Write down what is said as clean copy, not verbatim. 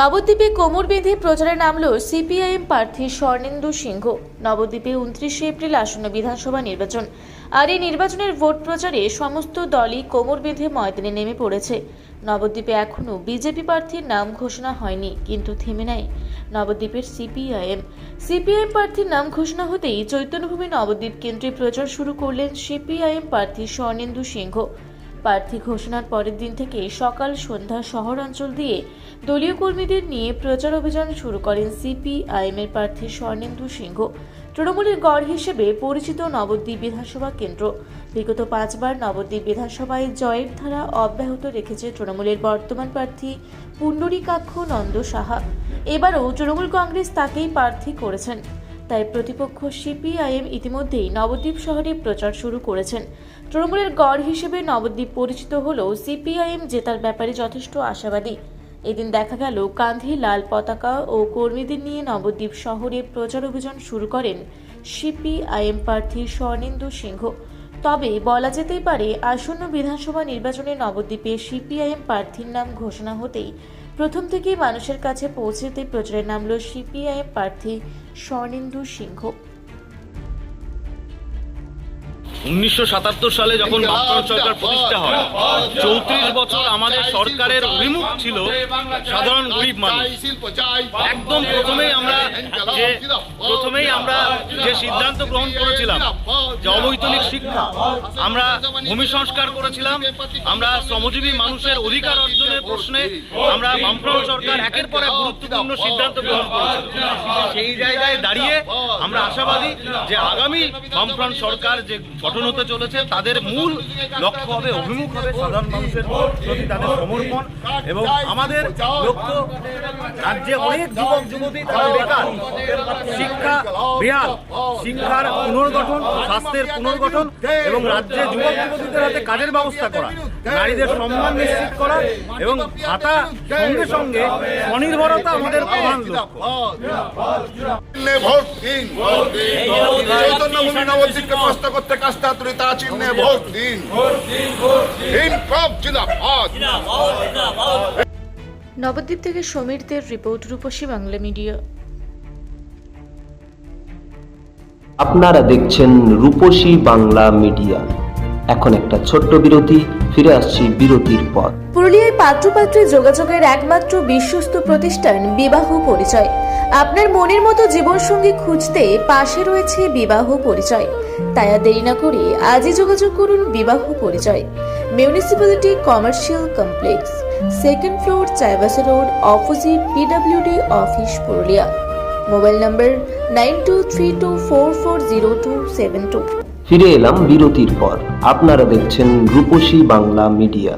নবদ্বীপে কোমর বেঁধে প্রচারে নামল সিপিআইএম প্রার্থী স্বর্ণেন্দু সিংহ। নবদ্বীপে 29 এপ্রিল আসন্ন বিধানসভা নির্বাচন, আর এই নির্বাচনের ভোট প্রচারে সমস্ত দলই কোমর বেঁধে ময়দানে নেমে পড়েছে। নবদ্বীপে এখনও বিজেপি প্রার্থীর নাম ঘোষণা হয়নি, কিন্তু থেমে নাই নবদ্বীপের সিপিআইএম প্রার্থীর নাম ঘোষণা হতেই চৈতন্যভূমি নবদ্বীপ কেন্দ্রে প্রচার শুরু করলেন সিপিআইএম প্রার্থী স্বর্ণেন্দু সিংহ। প্রার্থী ঘোষণার পরের দিন থেকে সকাল সন্ধ্যা শহর অঞ্চল দিয়ে দলীয় কর্মীদের নিয়ে প্রচার অভিযান শুরু করেন সিপিআইএমের প্রার্থী স্বর্ণেন্দু সিংহ। তৃণমূলের গড় হিসেবে পরিচিত নবদ্বীপ বিধানসভা কেন্দ্র বিগত 5 বার নবদ্বীপ বিধানসভায় জয়ের ধারা অব্যাহত রেখেছে তৃণমূলের বর্তমান প্রার্থী পুণ্ডরীকাক্ষ নন্দ সাহা। এবারও তৃণমূল কংগ্রেস তাকেই প্রার্থী করেছেন, তাই প্রতিপক্ষ সিপিআইএম ইতিমধ্যেই নবদ্বীপ শহরে প্রচার শুরু করেছেন। তৃণমূলের গড় হিসেবে নবদ্বীপ পরিচিত হলেও সিপিআইএম জেতার ব্যাপারে যথেষ্ট আশাবাদী। এদিন দেখা গেল কাঁধে লাল পতাকা ও কর্মীদের নিয়ে নবদ্বীপ শহরে প্রচার অভিযান শুরু করেন সিপিআইএম প্রার্থী স্বর্ণেন্দু সিংহ। তবে বলা যেতেই পারে আসন্ন বিধানসভা নির্বাচনে নবদ্বীপে সিপিআইএম প্রার্থীর নাম ঘোষণা হতেই প্রথম থেকেই মানুষের কাছে পৌঁছতে প্রচারে নামল সিপিআইএম প্রার্থী স্বর্ণেন্দু সিংহ। 1977 সালে যখন বামফ্রন্ট সরকার প্রতিষ্ঠা হয়, 34 বছর আমাদের সরকারের অভিমুখ ছিল সাধারণ গরিব মানুষ। একদম প্রথমেই আমরা যে সিদ্ধান্ত গ্রহণ করেছিলাম যে অবৈতনিক শিক্ষা, আমরা ভূমি সংস্কার করেছিলাম, আমরা শ্রমজীবী মানুষের অধিকার অর্জনের প্রশ্নে আমরা বামফ্রন্ট সরকার একের পর এক গুরুত্বপূর্ণ সিদ্ধান্ত গ্রহণ করেছিলাম। সেই জায়গায় দাঁড়িয়ে আমরা আশাবাদী যে আগামী বামফ্রন্ট সরকার যে গঠন হতে চলেছে তাদের মূল লক্ষ্য হবে, অভিমুখ হবে সাধারণ মানুষের প্রতি তাদের সমর্পণ। এবং আমাদের লক্ষ্য, রাজ্যে অনেক যুবক যুবতী তারা বেকার, শিক্ষা বেহাল, শিক্ষার পুনর্গঠন, স্বাস্থ্যের পুনর্গঠন এবং রাজ্যে যুবক যুবতীদের হাতে কাজের ব্যবস্থা করা, নারীদের সম্মান নিশ্চিত করা এবং ভাতা সঙ্গে সঙ্গে স্বনির্ভরতা আমাদের প্রধান লক্ষ্য। নবদ্বীপ থেকে সমীরদের রিপোর্ট, রূপসী বাংলা মিডিয়া। আপনারা দেখছেন রূপসী বাংলা মিডিয়া। এখন একটা ছোট্ট বিরতি, ফিরে আসছি বিরতির পর। পুরুলিয়ায় পাত্রপাত্রী যোগাযোগের একমাত্র বিশ্বস্ত প্রতিষ্ঠান বিবাহ পরিচয়। আপনার মনের মতো জীবনসঙ্গী খুঁজতে পাশে রয়েছে বিবাহ পরিচয়। তাই আর দেরি না করে আজই যোগাযোগ করুন বিবাহ পরিচয়। Municipality commercial complex, 2nd floor, Chaibasa road, opposite PWD office, Purulia. Mobile নম্বর 9232440272। ফিরে এলাম বিরতির পর। আপনারা দেখছেন রূপসী বাংলা মিডিয়া।